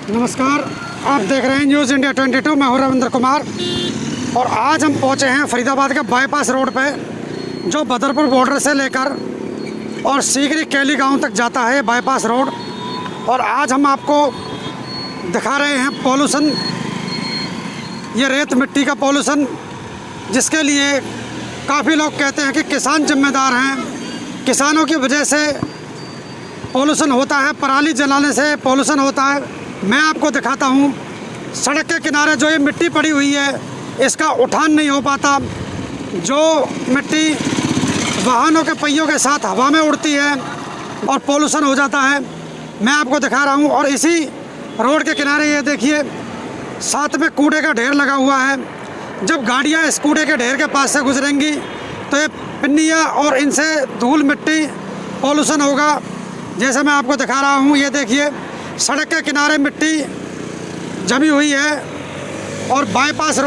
नमस्कार, आप देख रहे हैं न्यूज़ इंडिया 22। मैं हूं रविंद्र कुमार और आज हम पहुंचे हैं फरीदाबाद के बाईपास रोड पे, जो बदरपुर बॉर्डर से लेकर और सीकरी कैली गांव तक जाता है बाईपास रोड। और आज हम आपको दिखा रहे हैं पॉल्यूशन, ये रेत मिट्टी का पॉल्यूशन, जिसके लिए काफ़ी लोग कहते हैं कि किसान जिम्मेदार हैं। किसानों की वजह से पॉल्यूशन होता है, पराली जलाने से पॉल्यूशन होता है। मैं आपको दिखाता हूँ सड़क के किनारे जो ये मिट्टी पड़ी हुई है, इसका उठान नहीं हो पाता। जो मिट्टी वाहनों के पहियों के साथ हवा में उड़ती है और पॉल्यूशन हो जाता है। मैं आपको दिखा रहा हूँ। और इसी रोड के किनारे ये देखिए, साथ में कूड़े का ढेर लगा हुआ है। जब गाड़ियाँ इस कूड़े के ढेर के पास से गुजरेंगी तो ये पिन्नियाँ और इनसे धूल मिट्टी पॉल्यूशन होगा। जैसे मैं आपको दिखा रहा हूँ, ये देखिए सड़क के किनारे मिट्टी जमी हुई है और बाईपास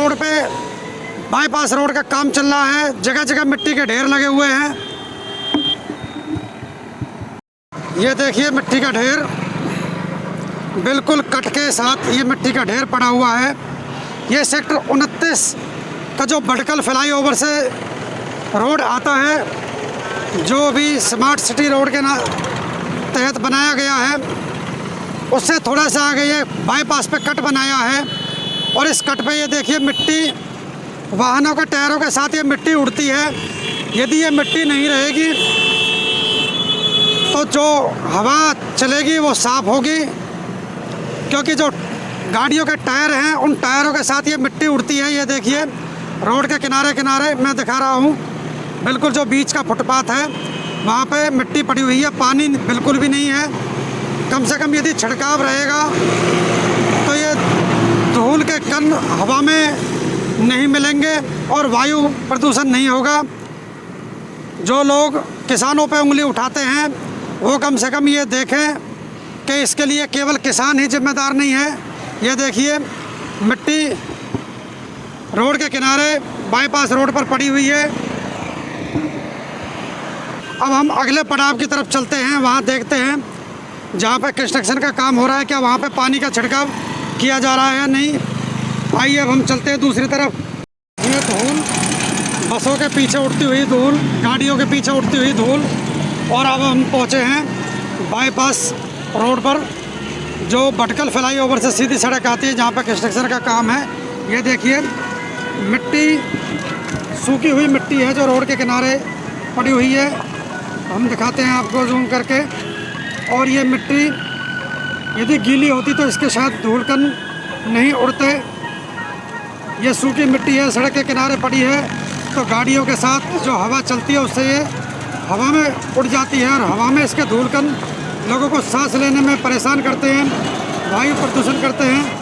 रोड का काम चल रहा है। जगह जगह मिट्टी के ढेर लगे हुए हैं। ये देखिए मिट्टी का ढेर, बिल्कुल कट के साथ ये मिट्टी का ढेर पड़ा हुआ है। ये सेक्टर 29 का जो भटकल फ्लाईओवर से रोड आता है, जो भी स्मार्ट सिटी रोड के तहत बनाया गया है, उससे थोड़ा सा आगे ये बाईपास पे कट बनाया है। और इस कट पे ये देखिए मिट्टी, वाहनों के टायरों के साथ ये मिट्टी उड़ती है। यदि ये मिट्टी नहीं रहेगी तो जो हवा चलेगी वो साफ़ होगी, क्योंकि जो गाड़ियों के टायर हैं उन टायरों के साथ ये मिट्टी उड़ती है। ये देखिए रोड के किनारे किनारे मैं दिखा रहा हूँ, बिल्कुल जो बीच का फुटपाथ है वहाँ पे मिट्टी पड़ी हुई है। पानी बिल्कुल भी नहीं है। कम से कम यदि छिड़काव रहेगा तो ये धूल के कण हवा में नहीं मिलेंगे और वायु प्रदूषण नहीं होगा। जो लोग किसानों पे उंगली उठाते हैं वो कम से कम ये देखें कि इसके लिए केवल किसान ही जिम्मेदार नहीं है। ये देखिए मिट्टी रोड के किनारे बाईपास रोड पर पड़ी हुई है। अब हम अगले पड़ाव की तरफ चलते हैं, वहाँ देखते हैं जहाँ पे कंस्ट्रक्शन का काम हो रहा है, क्या वहाँ पे पानी का छिड़काव किया जा रहा है या नहीं। आइए अब हम चलते हैं दूसरी तरफ। ये धूल, बसों के पीछे उड़ती हुई धूल, गाड़ियों के पीछे उड़ती हुई धूल। और अब हम पहुँचे हैं बाईपास रोड पर, जो भटकल फ्लाईओवर से सीधी सड़क आती है, जहाँ पर कंस्ट्रक्शन का काम है। ये देखिए मिट्टी, सूखी हुई मिट्टी है जो रोड के किनारे पड़ी हुई है। हम दिखाते हैं आपको जूम करके। और ये मिट्टी यदि गीली होती तो इसके साथ धूलकण नहीं उड़ते। ये सूखी मिट्टी है, सड़क के किनारे पड़ी है, तो गाड़ियों के साथ जो हवा चलती है उससे ये हवा में उड़ जाती है और हवा में इसके धूलकण लोगों को सांस लेने में परेशान करते हैं, वायु प्रदूषण करते हैं।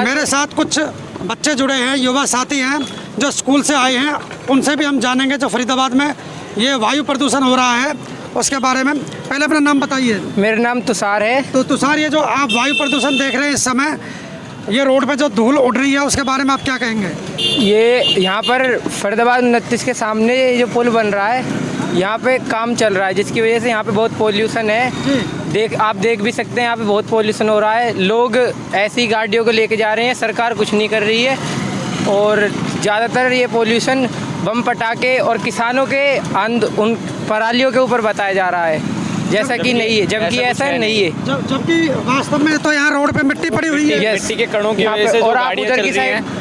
मेरे साथ कुछ बच्चे जुड़े हैं, युवा साथी हैं जो स्कूल से आए हैं। उनसे भी हम जानेंगे जो फरीदाबाद में ये वायु प्रदूषण हो रहा है उसके बारे में। पहले अपना नाम बताइए। मेरा नाम तुषार है। तो तुषार, ये जो आप वायु प्रदूषण देख रहे हैं इस समय, ये रोड पे जो धूल उड़ रही है उसके बारे में आप क्या कहेंगे? ये यहाँ पर फरीदाबाद 29 के सामने ये जो पुल बन रहा है, यहाँ पे काम चल रहा है, जिसकी वजह से यहाँ पे बहुत पोल्यूशन है। आप देख भी सकते हैं, यहाँ पे बहुत पोल्यूशन हो रहा है। लोग ऐसी गाड़ियों को लेके जा रहे हैं, सरकार कुछ नहीं कर रही है। और ज़्यादातर ये पोल्यूशन बम पटाखे और किसानों के उन परालियों के ऊपर बताया जा रहा है, जैसा कि नहीं है, जबकि ऐसा नहीं है। जबकि वास्तव में तो यहाँ रोड पे मिट्टी पड़ी हुई है। मिट्टी के कणों की वजह से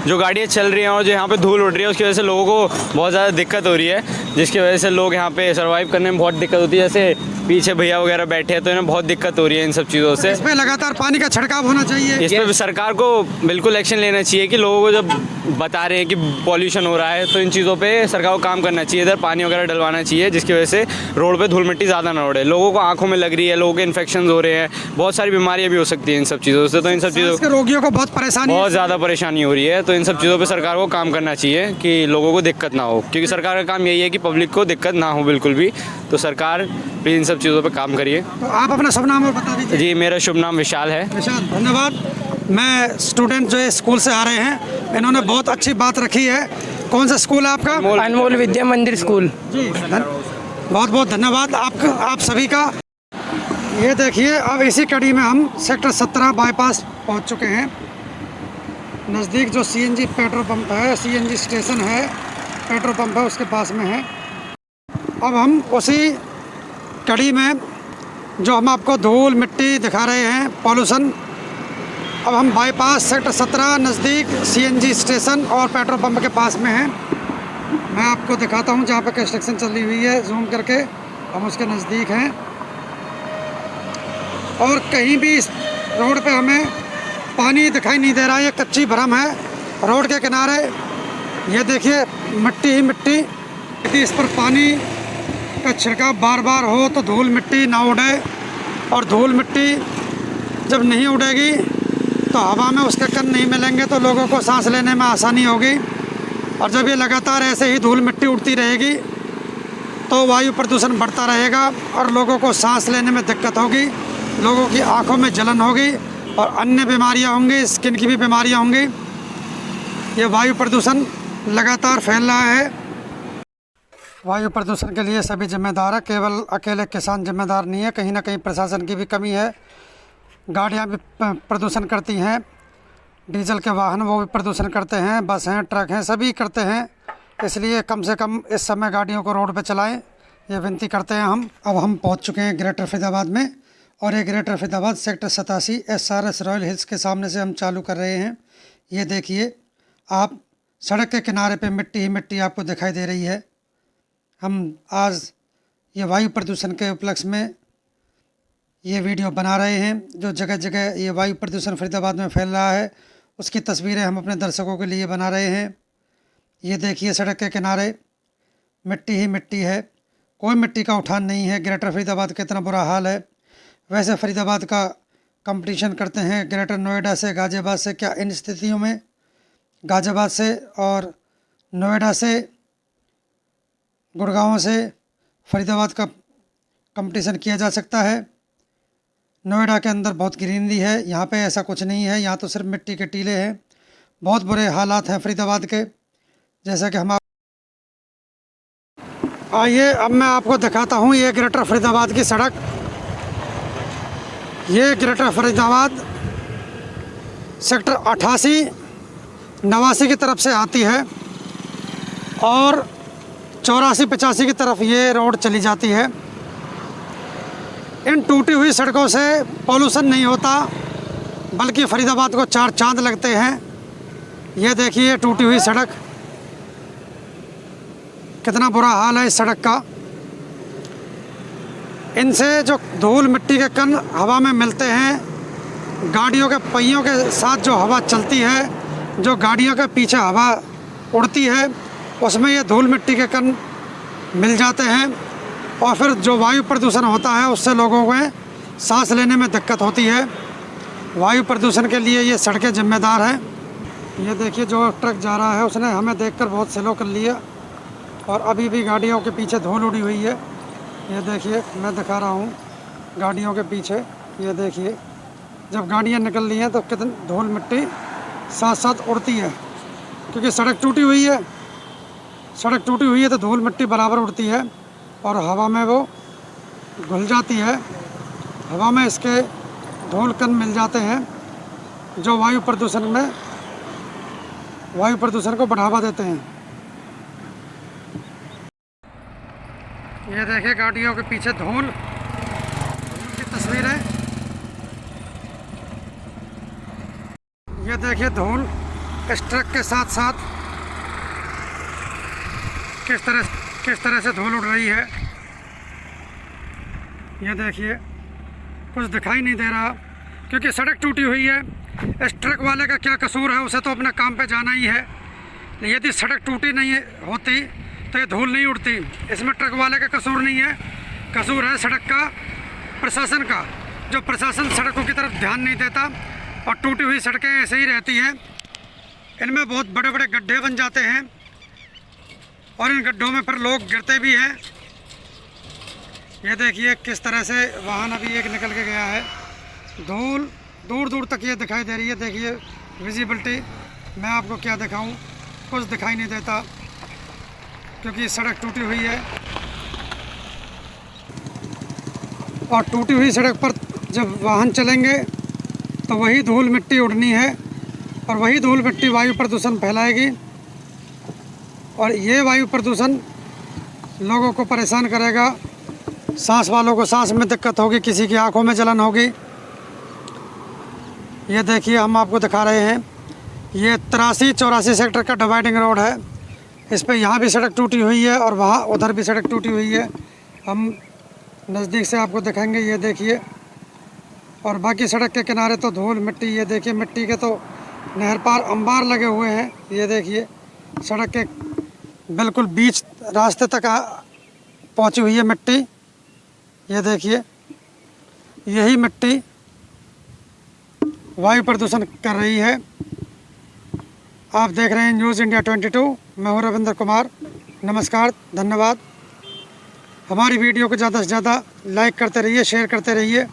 जो गाड़ियाँ चल रही हैं और जो यहाँ पे धूल उड़ रही है, उसकी वजह से लोगों को बहुत ज़्यादा दिक्कत हो रही है, जिसकी वजह से लोग यहाँ पे सर्वाइव करने में बहुत दिक्कत होती है। जैसे पीछे भैया वगैरह बैठे हैं तो इन्हें बहुत दिक्कत हो रही है इन सब चीज़ों से। इसमें लगातार पानी का छिड़काव होना चाहिए। इस पर सरकार को बिल्कुल एक्शन लेना चाहिए कि लोगों को जब बता रहे हैं कि पॉल्यूशन हो रहा है तो इन चीज़ों पे सरकार को काम करना चाहिए। इधर पानी वगैरह डलवाना चाहिए, जिसकी वजह से रोड पे धूल मिट्टी ज़्यादा ना उड़े। लोगों को आंखों में लग रही है, लोगों के इन्फेक्शन हो रहे हैं, बहुत सारी बीमारियाँ भी हो सकती हैं इन सब चीज़ों से। तो इन सब चीज़ों के रोगियों को बहुत ज़्यादा परेशानी हो रही है। तो इन सब चीज़ों पर सरकार को काम करना चाहिए कि लोगों को दिक्कत ना हो, क्योंकि सरकार का काम यही है कि पब्लिक को दिक्कत ना हो बिल्कुल भी। तो सरकार प्लीज़ इन सब चीज़ों पर काम करिए। तो आप अपना शुभ नाम और बता दीजिए। जी, मेरा शुभ नाम विशाल है। विशाल, धन्यवाद। मैं स्टूडेंट जो है स्कूल से आ रहे हैं, इन्होंने बहुत अच्छी बात रखी है। कौन सा स्कूल है आपका? अनमोल विद्या मंदिर स्कूल। जी, बहुत बहुत धन्यवाद आप सभी का। ये देखिए अब इसी कड़ी में हम सेक्टर 17 बाईपास पहुंच चुके हैं। नज़दीक जो सीएनजी पेट्रोल पंप है, सीएनजी स्टेशन है, पेट्रोल पंप है, उसके पास में है। अब हम उसी कड़ी में जो हम आपको धूल मिट्टी दिखा रहे हैं, पॉल्यूशन, अब हम बाईपास सेक्टर 17 नज़दीक सीएनजी स्टेशन और पेट्रोल पंप के पास में हैं। मैं आपको दिखाता हूं जहां पर कंस्ट्रक्शन चली हुई है, जूम करके हम उसके नज़दीक हैं। और कहीं भी इस रोड पे हमें पानी दिखाई नहीं दे रहा है, ये कच्ची भरम है रोड के किनारे। ये देखिए मिट्टी ही मिट्टी, यदि इस पर पानी का छिड़काव बार बार हो तो धूल मिट्टी ना उड़े, और धूल मिट्टी जब नहीं उड़ेगी तो हवा में उसके कण नहीं मिलेंगे तो लोगों को सांस लेने में आसानी होगी। और जब ये लगातार ऐसे ही धूल मिट्टी उड़ती रहेगी तो वायु प्रदूषण बढ़ता रहेगा और लोगों को सांस लेने में दिक्कत होगी, लोगों की आंखों में जलन होगी और अन्य बीमारियां होंगी, स्किन की भी बीमारियां होंगी। ये वायु प्रदूषण लगातार फैल रहा है। वायु प्रदूषण के लिए सभी जिम्मेदार है, केवल अकेले किसान जिम्मेदार नहीं है, कहीं ना कहीं प्रशासन की भी कमी है। गाड़ियाँ भी प्रदूषण करती हैं, डीजल के वाहन वो भी प्रदूषण करते हैं, बस हैं, ट्रक हैं, सभी करते हैं। इसलिए कम से कम इस समय गाड़ियों को रोड पे चलाएं, ये विनती करते हैं हम। अब हम पहुंच चुके हैं ग्रेटर फरीदाबाद में, और ये greater Faridabad sector 87 SRS royal hills के सामने से हम चालू कर रहे हैं। ये देखिए आप, सड़क के किनारे पे मिट्टी ही मिट्टी आपको दिखाई दे रही है। हम आज ये वायु प्रदूषण के उपलक्ष्य में ये वीडियो बना रहे हैं। जो जगह जगह ये वायु प्रदूषण फरीदाबाद में फैल रहा है उसकी तस्वीरें हम अपने दर्शकों के लिए बना रहे हैं। ये देखिए सड़क के किनारे मिट्टी ही मिट्टी है, कोई मिट्टी का उठान नहीं है। ग्रेटर फरीदाबाद का इतना बुरा हाल है। वैसे फरीदाबाद का कंपटीशन करते हैं ग्रेटर नोएडा से, गाज़ियाबाद से। क्या इन स्थितियों में गाज़ियाबाद से और नोएडा से, गुड़गांव से फरीदाबाद का कंपटीशन किया जा सकता है? नोएडा के अंदर बहुत ग्रीनरी है, यहाँ पे ऐसा कुछ नहीं है। यहाँ तो सिर्फ मिट्टी के टीले हैं। बहुत बुरे हालात हैं फरीदाबाद के, जैसा कि हम आइए अब मैं आपको दिखाता हूँ ये ग्रेटर फरीदाबाद की सड़क। ये ग्रेटर फरीदाबाद सेक्टर 88 89 की तरफ से आती है और 84-85 की तरफ ये रोड चली जाती है। इन टूटी हुई सड़कों से पॉल्यूशन नहीं होता, बल्कि फरीदाबाद को 4 चांद लगते हैं। ये देखिए टूटी हुई सड़क, कितना बुरा हाल है इस सड़क का। इनसे जो धूल मिट्टी के कण हवा में मिलते हैं, गाड़ियों के पहियों के साथ जो हवा चलती है, जो गाड़ियों के पीछे हवा उड़ती है, उसमें ये धूल मिट्टी के कण मिल जाते हैं और फिर जो वायु प्रदूषण होता है उससे लोगों को सांस लेने में दिक्कत होती है। वायु प्रदूषण के लिए ये सड़कें जिम्मेदार हैं। ये देखिए जो ट्रक जा रहा है उसने हमें देखकर बहुत स्लो कर लिया और अभी भी गाड़ियों के पीछे धूल उड़ी हुई है। ये देखिए मैं दिखा रहा हूँ गाड़ियों के पीछे। ये देखिए जब गाड़ियाँ निकल रही हैं तो कितनी धूल मिट्टी साथ साथ उड़ती है, क्योंकि सड़क टूटी हुई है। सड़क टूटी हुई है तो धूल मिट्टी बराबर उड़ती है और हवा में वो घुल जाती है। हवा में इसके धूल कण मिल जाते हैं जो वायु प्रदूषण को बढ़ावा देते हैं। ये देखिए गाड़ियों के पीछे धूल की तस्वीर है। ये देखिए धूल इस ट्रक के साथ साथ किस तरह से धूल उड़ रही है। ये देखिए कुछ दिखाई नहीं दे रहा क्योंकि सड़क टूटी हुई है। इस ट्रक वाले का क्या कसूर है, उसे तो अपने काम पे जाना ही है। यदि सड़क टूटी नहीं होती तो ये धूल नहीं उड़ती। इसमें ट्रक वाले का कसूर नहीं है, कसूर है सड़क का, प्रशासन का। जो प्रशासन सड़कों की तरफ ध्यान नहीं देता और टूटी हुई सड़कें ऐसे ही रहती हैं। इनमें बहुत बड़े बड़े गड्ढे बन जाते हैं और इन गड्ढों में फिर लोग गिरते भी हैं। ये देखिए किस तरह से वाहन अभी एक निकल के गया है। धूल दूर दूर तक ये दिखाई दे रही है। देखिए विजिबिलिटी मैं आपको क्या दिखाऊं, कुछ दिखाई नहीं देता क्योंकि सड़क टूटी हुई है। और टूटी हुई सड़क पर जब वाहन चलेंगे तो वही धूल मिट्टी उड़नी है और वही धूल मिट्टी वायु प्रदूषण फैलाएगी और ये वायु प्रदूषण लोगों को परेशान करेगा। सांस वालों को सांस में दिक्कत होगी, किसी की आंखों में जलन होगी। ये देखिए हम आपको दिखा रहे हैं, ये 83-84 सेक्टर का डिवाइडिंग रोड है। इस पे यहाँ भी सड़क टूटी हुई है और वहाँ उधर भी सड़क टूटी हुई है। हम नज़दीक से आपको दिखाएंगे, ये देखिए। और बाकी सड़क के किनारे तो धूल मिट्टी, ये देखिए मिट्टी के तो नहर पार अंबार लगे हुए हैं। ये देखिए सड़क के बिल्कुल बीच रास्ते तक पहुंची हुई है मिट्टी। ये देखिए यही मिट्टी वायु प्रदूषण कर रही है। आप देख रहे हैं न्यूज़ इंडिया 22। मैं हूं रविंद्र कुमार। नमस्कार, धन्यवाद। हमारी वीडियो को ज़्यादा से ज़्यादा लाइक करते रहिए, शेयर करते रहिए